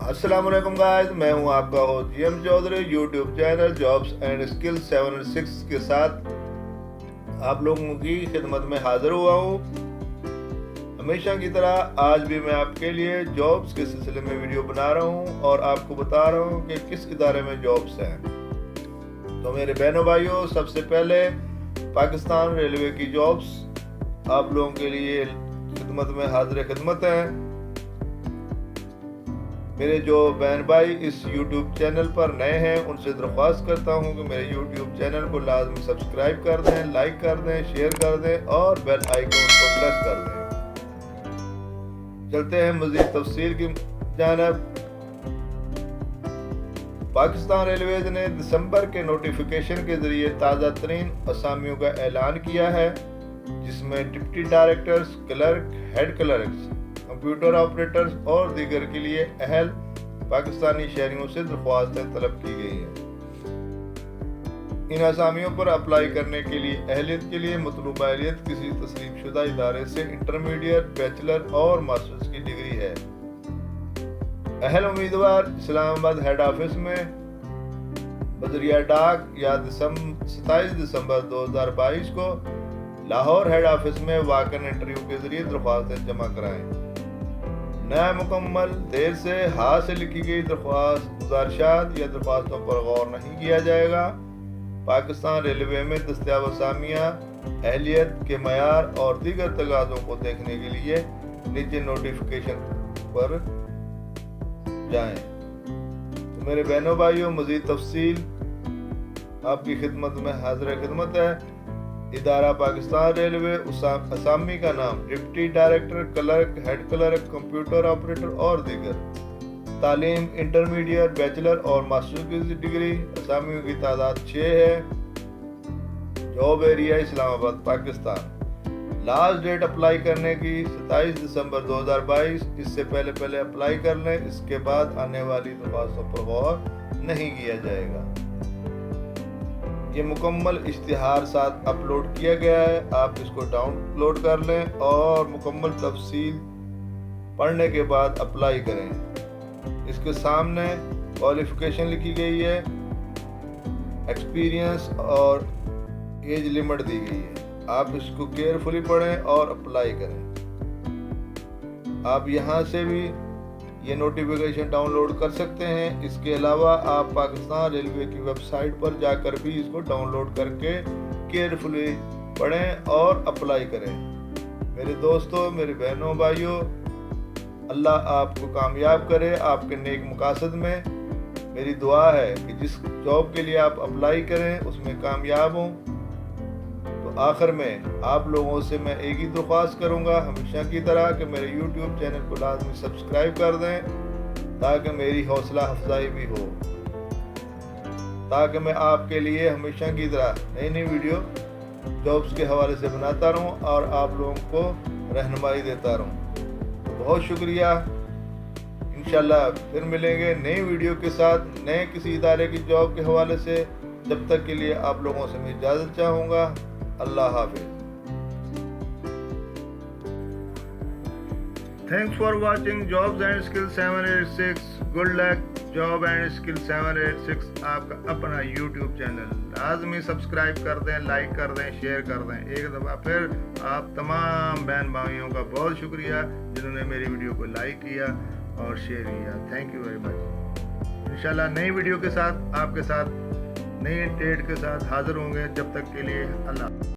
अस्सलाम वालेकुम गाइस, मैं हूं आपका host GM Chaudhary. YouTube channel jobs and skills 706 के साथ आप लोगों की खिदमत में हाजिर हुआ हूं। हमेशा की तरह आज भी मैं आपके लिए जॉब्स के सिलसिले में वीडियो बना रहा हूं और आपको बता रहा हूं कि किस इदारे में जॉब्स हैं। तो मेरे बहनों भाइयों, सबसे पहले पाकिस्तान रेलवे की जॉब्स आप लोगों के लिए खिदमत में हाजिर खिदमत है। मेरे जो बहन भाई इस YouTube चैनल पर नए हैं, उनसे दरख्वास्त करता हूं कि मेरे YouTube चैनल को लाजमी सब्सक्राइब कर दें, लाइक कर दें, शेयर कर दें और बेल आइकन को प्रेस कर दें। चलते हैं मज़ीद तफसील की जानिब। पाकिस्तान रेलवेज ने दिसंबर के नोटिफिकेशन के जरिए ताज़ा तरीन असामियों का ऐलान किया है, जिसमें deputy directors, clerk, head clerks, computer operators और दीगर के लिए अहल पाकिस्तानी शहरियों से दरख्वास्तें तलब की गई हैं। इन असामियों पर अप्लाई करने के लिए अहलियत के लिए मतलूबा अहलियत किसी तस्लीम शुदा इदारे से इंटरमीडिएट, बैचलर और मास्टर्स की डिग्री है। अहल उम्मीदवार इस्लामाबाद हेड ऑफिस में बजरिया डाक या 27 दिसंबर 2022 को लाहौर हेड ऑफिस में वाकन इंटरव्यू के जरिए दरख्वास्तें जमा कराएं। नया मुकम्मल देर से हाथ से लिखी गई दरख्वास्त, गुजारिशात या दरख्वास्तों पर गौर नहीं किया जाएगा। पाकिस्तान रेलवे में दस्तयाब असामियाँ, अहलियत के मयार और दीगर तकाज़ों को देखने के लिए नीचे नोटिफिकेशन पर जाएं। तो मेरे बहनों भाइयों, मज़ीद तफसील आपकी खिदमत में हाजिर खिदमत है। इदारा पाकिस्तान रेलवे, असामी का नाम deputy director, clerk, head clerk, computer operator और दीगर। तालीम इंटरमीडिएट, बैचलर और मास्टर की डिग्री। असामियों की तादाद 6 है। Job area Islamabad Pakistan. Last date apply करने की 27 दिसंबर 2022। इससे पहले अप्लाई कर लें, इसके बाद आने वाली दरख्वास्तों पर गौर नहीं किया जाएगा। ये मुकम्मल इश्तिहार साथ अपलोड किया गया है, आप इसको डाउनलोड कर लें और मुकम्मल तफसील पढ़ने के बाद अप्लाई करें। इसके सामने क्वालिफिकेशन लिखी गई है, एक्सपीरियंस और एज लिमिट दी गई है। आप इसको केयरफुली पढ़ें और अप्लाई करें। आप यहाँ से भी ये नोटिफिकेशन डाउनलोड कर सकते हैं। इसके अलावा आप पाकिस्तान रेलवे की वेबसाइट पर जाकर भी इसको डाउनलोड करके केयरफुली पढ़ें और अप्लाई करें। मेरे दोस्तों, मेरे बहनों भाइयों, अल्लाह आपको कामयाब करे आपके नेक मकासद में। मेरी दुआ है कि जिस जॉब के लिए आप अप्लाई करें उसमें कामयाब हों। तो आखिर में आप लोगों से मैं एक ही दरख्वास्त करूंगा, हमेशा की तरह, कि मेरे YouTube चैनल को लाजमी सब्सक्राइब कर दें ताकि मेरी हौसला अफजाई भी हो, ताकि मैं आपके लिए हमेशा की तरह नई नई वीडियो जॉब्स के हवाले से बनाता रहूं और आप लोगों को रहनुमाई देता रहूं। बहुत शुक्रिया। इंशाल्लाह फिर मिलेंगे नई वीडियो के साथ, नए किसी इदारे की जॉब के हवाले से। जब तक के लिए आप लोगों से मैं इजाज़त चाहूँगा। अल्लाह हाफिज। Thanks for watching Jobs and Skills 786. Good luck Job and Skills 786 आपका अपना YouTube चैनल। लाजमी सब्सक्राइब कर दें, लाइक कर दें, शेयर कर दें। एक दफ़ा फिर आप तमाम बहन भाइयों का बहुत शुक्रिया जिन्होंने मेरी वीडियो को लाइक किया और शेयर किया। Thank you very much. इंशाल्लाह नई वीडियो के साथ आपके साथ नई डेट के साथ हाजिर होंगे। जब तक के लिए अल्लाह।